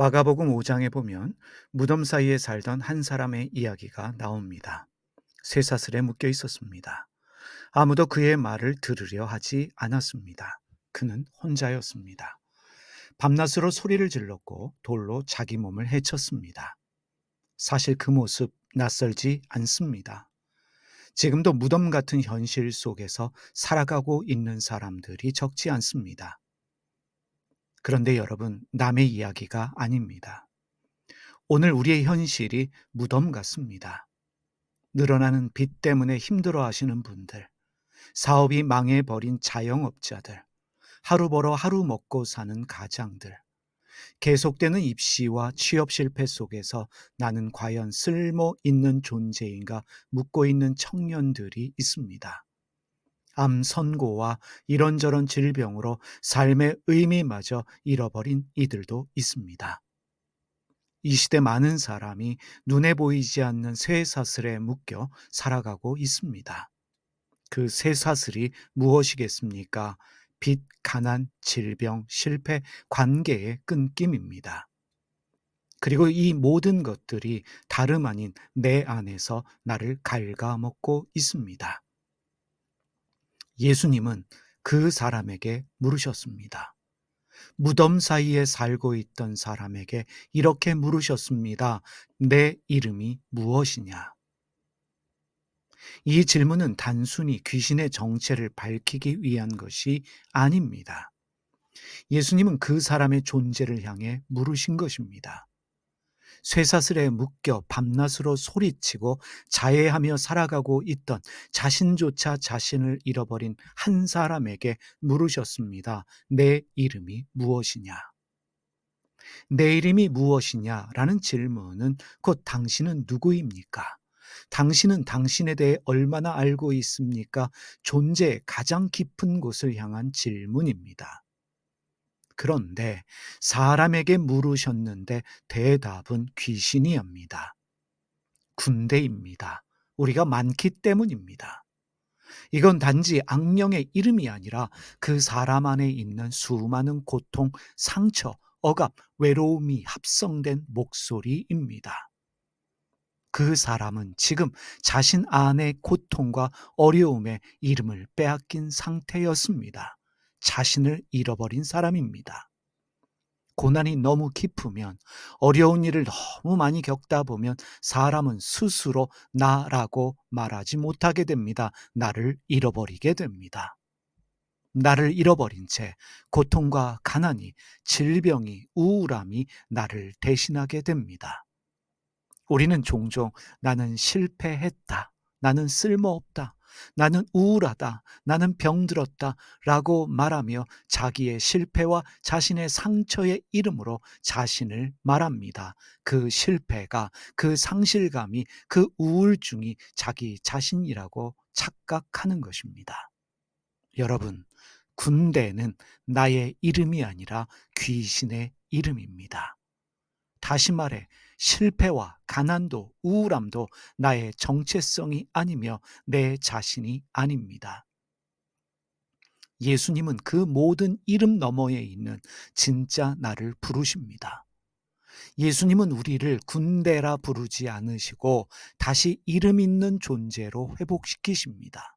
마가복음 5장에 보면 무덤 사이에 살던 한 사람의 이야기가 나옵니다. 쇠사슬에 묶여 있었습니다. 아무도 그의 말을 들으려 하지 않았습니다. 그는 혼자였습니다. 밤낮으로 소리를 질렀고 돌로 자기 몸을 헤쳤습니다. 사실 그 모습 낯설지 않습니다. 지금도 무덤 같은 현실 속에서 살아가고 있는 사람들이 적지 않습니다. 그런데 여러분, 남의 이야기가 아닙니다. 오늘 우리의 현실이 무덤 같습니다. 늘어나는 빚 때문에 힘들어 하시는 분들, 사업이 망해버린 자영업자들, 하루 벌어 하루 먹고 사는 가장들, 계속되는 입시와 취업 실패 속에서 나는 과연 쓸모 있는 존재인가 묻고 있는 청년들이 있습니다. 암 선고와 이런저런 질병으로 삶의 의미마저 잃어버린 이들도 있습니다. 이 시대 많은 사람이 눈에 보이지 않는 쇠사슬에 묶여 살아가고 있습니다. 그 쇠사슬이 무엇이겠습니까? 빚, 가난, 질병, 실패, 관계의 끊김입니다. 그리고 이 모든 것들이 다름 아닌 내 안에서 나를 갉아먹고 있습니다. 예수님은 그 사람에게 물으셨습니다. 무덤 사이에 살고 있던 사람에게 이렇게 물으셨습니다. 내 이름이 무엇이냐? 이 질문은 단순히 귀신의 정체를 밝히기 위한 것이 아닙니다. 예수님은 그 사람의 존재를 향해 물으신 것입니다. 쇠사슬에 묶여 밤낮으로 소리치고 자해하며 살아가고 있던 자신조차 자신을 잃어버린 한 사람에게 물으셨습니다. 내 이름이 무엇이냐? 내 이름이 무엇이냐라는 질문은 곧 당신은 누구입니까? 당신은 당신에 대해 얼마나 알고 있습니까? 존재의 가장 깊은 곳을 향한 질문입니다. 그런데 사람에게 물으셨는데 대답은 귀신이 합니다. 군대입니다. 우리가 많기 때문입니다. 이건 단지 악령의 이름이 아니라 그 사람 안에 있는 수많은 고통, 상처, 억압, 외로움이 합성된 목소리입니다. 그 사람은 지금 자신 안의 고통과 어려움의 이름을 빼앗긴 상태였습니다. 자신을 잃어버린 사람입니다. 고난이 너무 깊으면, 어려운 일을 너무 많이 겪다 보면 사람은 스스로 나라고 말하지 못하게 됩니다. 나를 잃어버리게 됩니다. 나를 잃어버린 채 고통과 가난이, 질병이, 우울함이 나를 대신하게 됩니다. 우리는 종종 나는 실패했다, 나는 쓸모없다, 나는 우울하다, 나는 병들었다 라고 말하며 자기의 실패와 자신의 상처의 이름으로 자신을 말합니다. 그 실패가, 그 상실감이, 그 우울증이 자기 자신이라고 착각하는 것입니다. 여러분, 군대는 나의 이름이 아니라 귀신의 이름입니다. 다시 말해, 실패와 가난도 우울함도 나의 정체성이 아니며 내 자신이 아닙니다. 예수님은 그 모든 이름 너머에 있는 진짜 나를 부르십니다. 예수님은 우리를 군대라 부르지 않으시고 다시 이름 있는 존재로 회복시키십니다.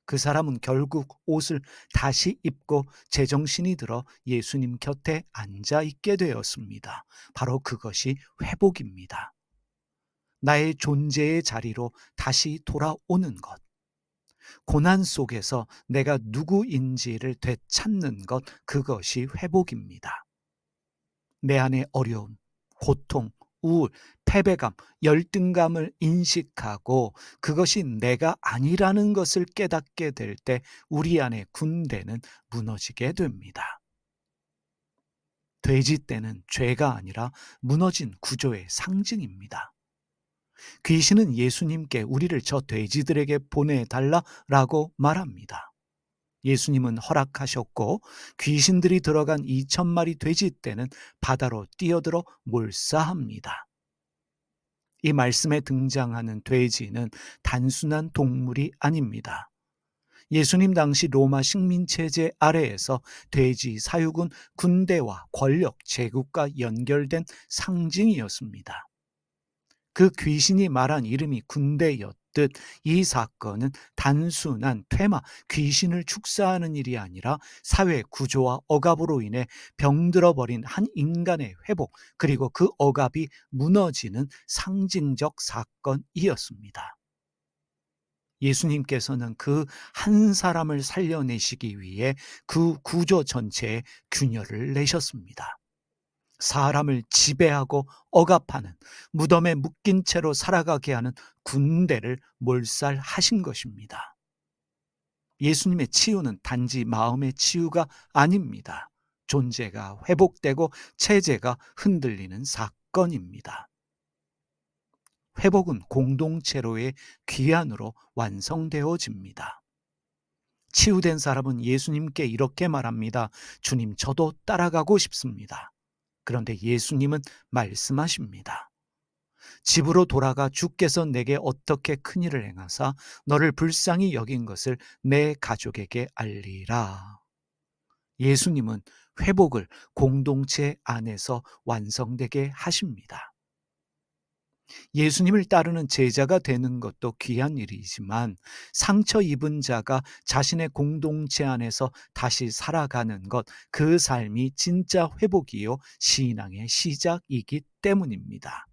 그 사람은 결국 옷을 다시 입고 제정신이 들어 예수님 곁에 앉아 있게 되었습니다. 바로 그것이 회복입니다. 나의 존재의 자리로 다시 돌아오는 것. 고난 속에서 내가 누구인지를 되찾는 것, 그것이 회복입니다. 내 안의 어려움, 고통, 우울, 패배감, 열등감을 인식하고 그것이 내가 아니라는 것을 깨닫게 될 때 우리 안의 군대는 무너지게 됩니다. 돼지떼는 죄가 아니라 무너진 구조의 상징입니다. 귀신은 예수님께 우리를 저 돼지들에게 보내달라라고 말합니다. 예수님은 허락하셨고 귀신들이 들어간 2,000마리 돼지떼는 바다로 뛰어들어 몰사합니다. 이 말씀에 등장하는 돼지는 단순한 동물이 아닙니다. 예수님 당시 로마 식민체제 아래에서 돼지 사육은 군대와 권력, 제국과 연결된 상징이었습니다. 그 귀신이 말한 이름이 군대였듯 이 사건은 단순한 퇴마, 귀신을 축사하는 일이 아니라 사회 구조와 억압으로 인해 병들어버린 한 인간의 회복, 그리고 그 억압이 무너지는 상징적 사건이었습니다. 예수님께서는 그 한 사람을 살려내시기 위해 그 구조 전체에 균열을 내셨습니다. 사람을 지배하고 억압하는, 무덤에 묶인 채로 살아가게 하는 군대를 몰살하신 것입니다. 예수님의 치유는 단지 마음의 치유가 아닙니다. 존재가 회복되고 체제가 흔들리는 사건입니다. 회복은 공동체로의 귀환으로 완성되어집니다. 치유된 사람은 예수님께 이렇게 말합니다. 주님, 저도 따라가고 싶습니다. 그런데 예수님은 말씀하십니다. 집으로 돌아가 주께서 내게 어떻게 큰일을 행하사 너를 불쌍히 여긴 것을 내 가족에게 알리라. 예수님은 회복을 공동체 안에서 완성되게 하십니다. 예수님을 따르는 제자가 되는 것도 귀한 일이지만 상처 입은 자가 자신의 공동체 안에서 다시 살아가는 것, 그 삶이 진짜 회복이요 신앙의 시작이기 때문입니다.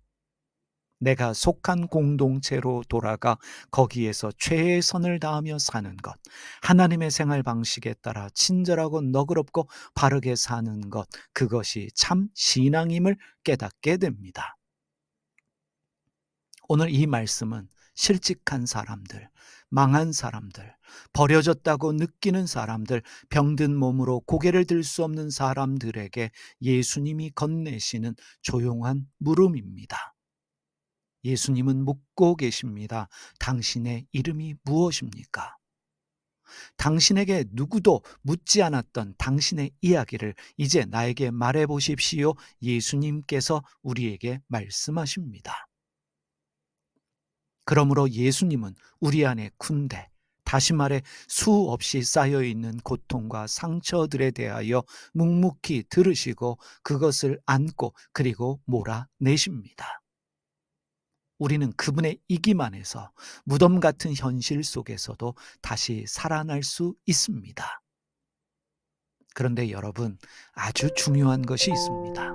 내가 속한 공동체로 돌아가 거기에서 최선을 다하며 사는 것, 하나님의 생활 방식에 따라 친절하고 너그럽고 바르게 사는 것, 그것이 참 신앙임을 깨닫게 됩니다. 오늘 이 말씀은 실직한 사람들, 망한 사람들, 버려졌다고 느끼는 사람들, 병든 몸으로 고개를 들 수 없는 사람들에게 예수님이 건네시는 조용한 물음입니다. 예수님은 묻고 계십니다. 당신의 이름이 무엇입니까? 당신에게 누구도 묻지 않았던 당신의 이야기를 이제 나에게 말해 보십시오. 예수님께서 우리에게 말씀하십니다. 그러므로 예수님은 우리 안에 군대, 다시 말해 수없이 쌓여있는 고통과 상처들에 대하여 묵묵히 들으시고 그것을 안고 그리고 몰아내십니다. 우리는 그분의 이기만 해서 무덤 같은 현실 속에서도 다시 살아날 수 있습니다. 그런데 여러분, 아주 중요한 것이 있습니다.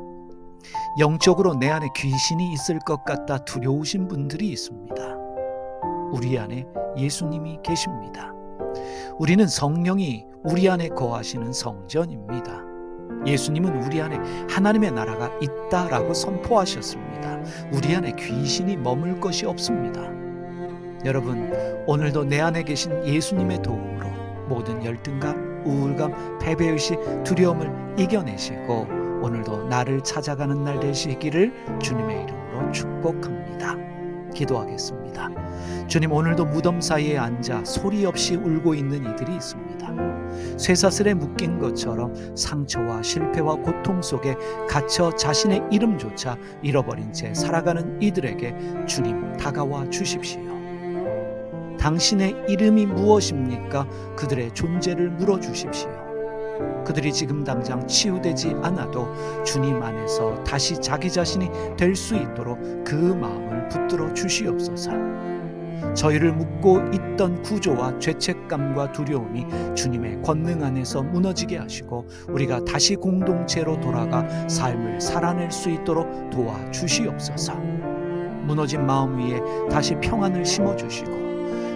영적으로 내 안에 귀신이 있을 것 같다 두려우신 분들이 있습니다. 우리 안에 예수님이 계십니다. 우리는 성령이 우리 안에 거하시는 성전입니다. 예수님은 우리 안에 하나님의 나라가 있다라고 선포하셨습니다. 우리 안에 귀신이 머물 것이 없습니다. 여러분, 오늘도 내 안에 계신 예수님의 도움으로 모든 열등감, 우울감, 패배의식, 두려움을 이겨내시고 오늘도 나를 찾아가는 날 되시기를 주님의 이름으로 축복합니다. 기도하겠습니다. 주님, 오늘도 무덤 사이에 앉아 소리 없이 울고 있는 이들이 있습니다. 쇠사슬에 묶인 것처럼 상처와 실패와 고통 속에 갇혀 자신의 이름조차 잃어버린 채 살아가는 이들에게 주님 다가와 주십시오. 당신의 이름이 무엇입니까? 그들의 존재를 물어주십시오. 그들이 지금 당장 치유되지 않아도 주님 안에서 다시 자기 자신이 될 수 있도록 그 마음을 붙들어 주시옵소서. 저희를 묶고 있던 구조와 죄책감과 두려움이 주님의 권능 안에서 무너지게 하시고 우리가 다시 공동체로 돌아가 삶을 살아낼 수 있도록 도와주시옵소서. 무너진 마음 위에 다시 평안을 심어주시고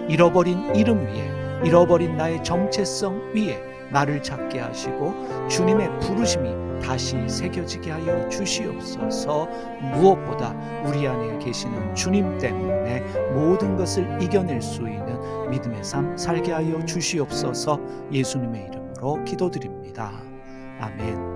잃어버린 이름 위에, 잃어버린 나의 정체성 위에 나를 찾게 하시고 주님의 부르심이 다시 새겨지게 하여 주시옵소서. 무엇보다 우리 안에 계시는 주님 때문에 모든 것을 이겨낼 수 있는 믿음의 삶 살게 하여 주시옵소서. 예수님의 이름으로 기도드립니다. 아멘.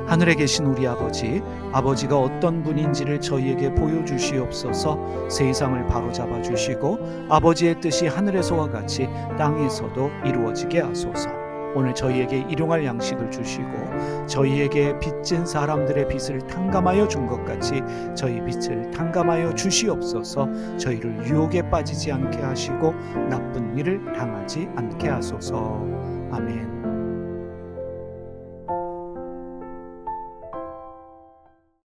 하늘에 계신 우리 아버지, 아버지가 어떤 분인지를 저희에게 보여주시옵소서. 세상을 바로잡아 주시고 아버지의 뜻이 하늘에서와 같이 땅에서도 이루어지게 하소서. 오늘 저희에게 일용할 양식을 주시고 저희에게 빚진 사람들의 빚을 탕감하여 준 것 같이 저희 빚을 탕감하여 주시옵소서. 저희를 유혹에 빠지지 않게 하시고 나쁜 일을 당하지 않게 하소서. 아멘.